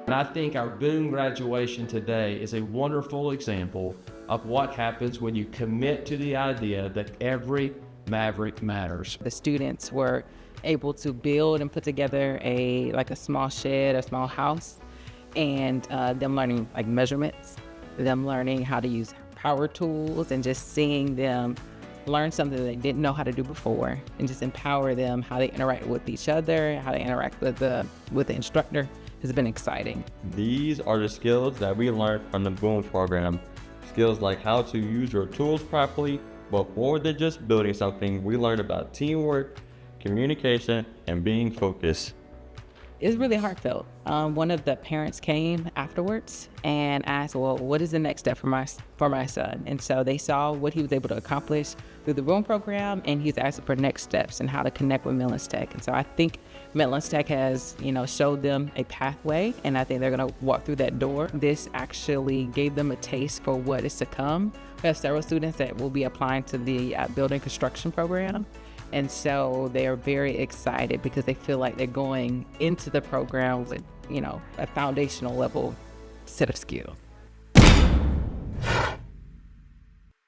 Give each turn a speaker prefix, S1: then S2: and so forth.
S1: And I think our Boone graduation today is a wonderful example of what happens when you commit to the idea that every maverick matters.
S2: The students were able to build and put together a small shed, a small house, and them learning measurements, them learning how to use power tools, and just seeing them learn something they didn't know how to do before, and just empower them how they interact with each other, how they interact with the instructor has been exciting.
S3: These are the skills that we learned from the Boom program. Skills like how to use your tools properly, but more than just building something, we learned about teamwork, communication, and being focused.
S2: It's really heartfelt. One of the parents came afterwards and asked, well, what is the next step for my son? And so they saw what he was able to accomplish through the Boom program, and he's asking for next steps and how to connect with Midlands Tech. And so I think Midlands Tech has, showed them a pathway, and I think they're going to walk through that door. This actually gave them a taste for what is to come. We have several students that will be applying to the building construction program. And so they are very excited because they feel like they're going into the program with, a foundational level set of skills.